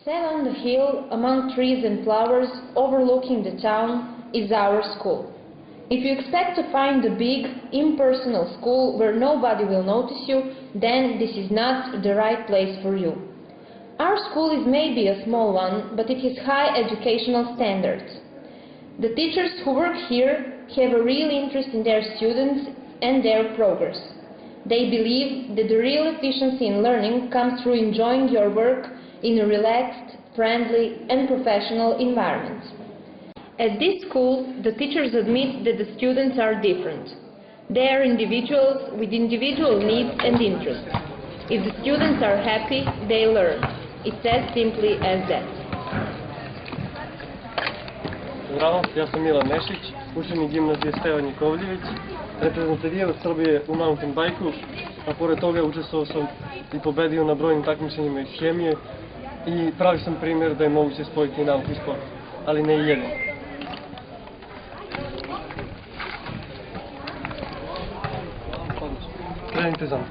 Set on the hill, among trees and flowers, overlooking the town, is our school. If you expect to find a big, impersonal school where nobody will notice you, then this is not the right place for you. Our school is maybe a small one, but it has high educational standards. The teachers who work here have a real interest in their students and their progress. They believe that the real efficiency in learning comes through enjoying your work in a relaxed, friendly and professional environment. At this school, the teachers admit that the students are different. They are individuals with individual needs and interests. If the students are happy, they learn. It's as simply as that. Zdravo, ja sam Milan Nešić, učenik gimnazije Stevan Jakovljević, reprezentativac Srbije u mountain bajku, a pored toga učestvovao sam i pobedio na brojnim takmičenjima iz hemije i pravi sam primjer da je moguće spojiti nauku i sport, ali ne i jedno. Krenite za mnom.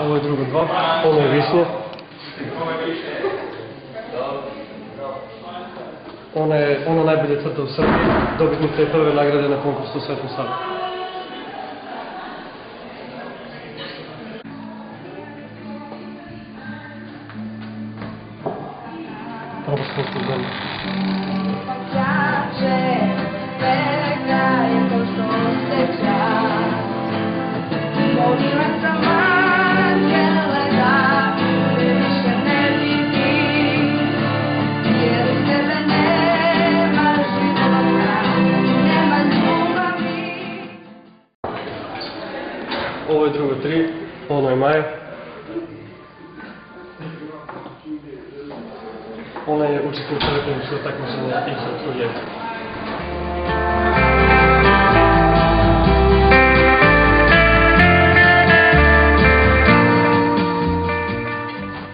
Ovo je drugo dva, ono je Višnja. Ona najbolje crta u Srbiji, dobitnica je prve nagrade na konkursu u Svetom Sadu. Pravoslavstvo zemlje. Ovo je drugo tri, ono je Maja. Ona je učesnica republičkog takmičenja i srpskog jezika.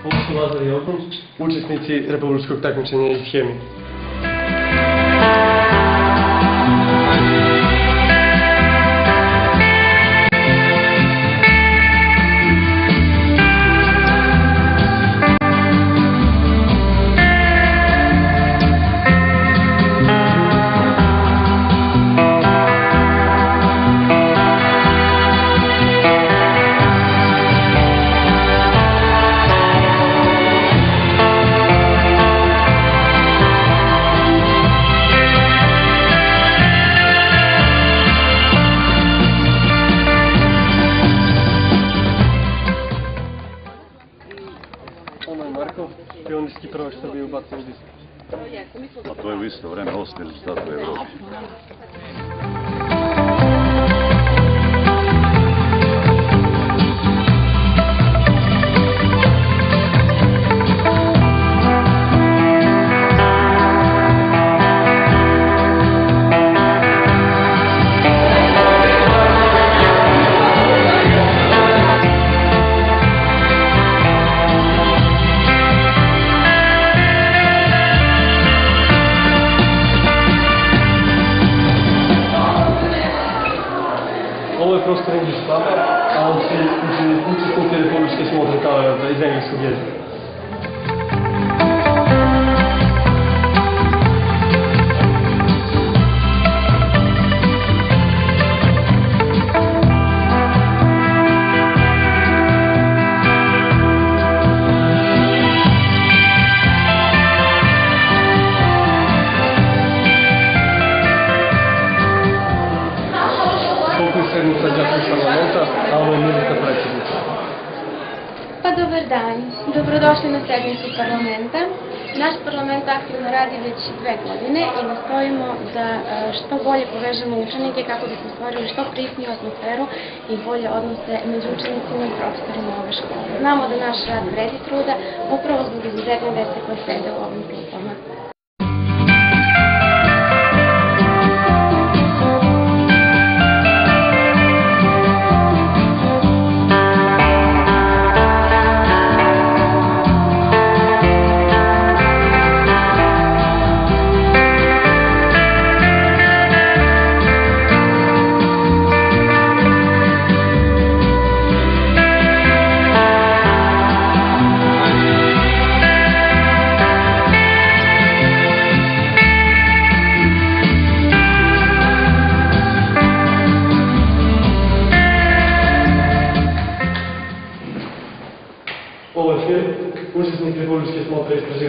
Ovo su Lazar i Okonč, učesnici republičkog takmičenja iz hemije. Ono je Marko, pionirski prvak Srbije u bacanju diska. A to je u isto vreme 8. rezultat u Evropi. Ovo je prostor English Cluba, a on se učesnici republičke smotre kao iz engleskog jezika. Sednica đačkog parlamenta, a ovo je Milica predsjednica. Pa dobar dan, dobrodošli na sednicu parlamenta. Naš parlament aktivno radi već 2 godine i nastojimo da što bolje povežemo učenike kako bismo stvorili što prisniju atmosferu i bolje odnose među učenicima i profesorima ove škole. Znamo da naš rad vredi truda, upravo zbog izuzetne dece koje sede u ovim klupama.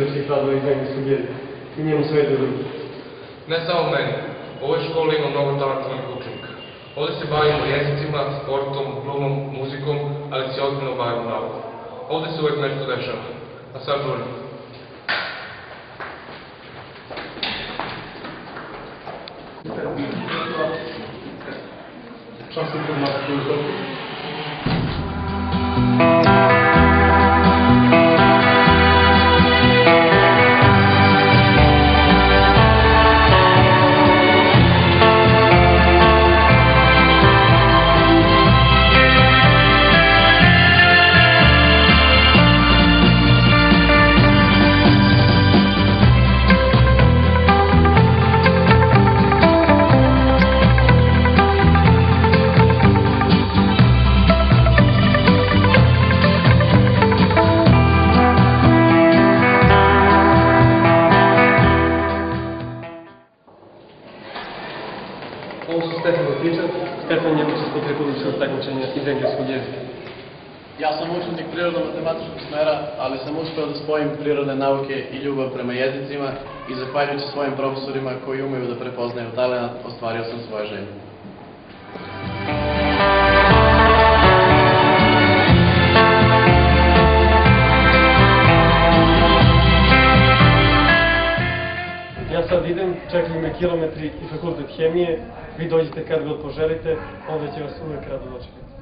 najlepših radova iz engleskog jezika i njemu svete drugi. Ne samo meni, u ovoj školi ima mnogo talentovnih učenika. Ovdje se bavimo jezicima, sportom, glumom, muzikom, ali se ozbiljno bavimo naukom. Ovdje se uvijek nešto dešava. A sad žurim. Čas informatike u toku. Ovo su Stefan Latičar, Stefan je učesnik republičkog takmičenja iz engleskog jezika. Ja sam učenik prirodno-matematičkog smera, ali sam uspeo da spojim prirodne nauke i ljubav prema jezicima i zahvaljujući svojim profesorima koji umeju da prepoznaju talenat, ostvario sam svoje želje. Ja sad idem, čekaju me kilometri i fakultet hemije, vi dođete kad god poželite, onda će vas uvek rado dočekati.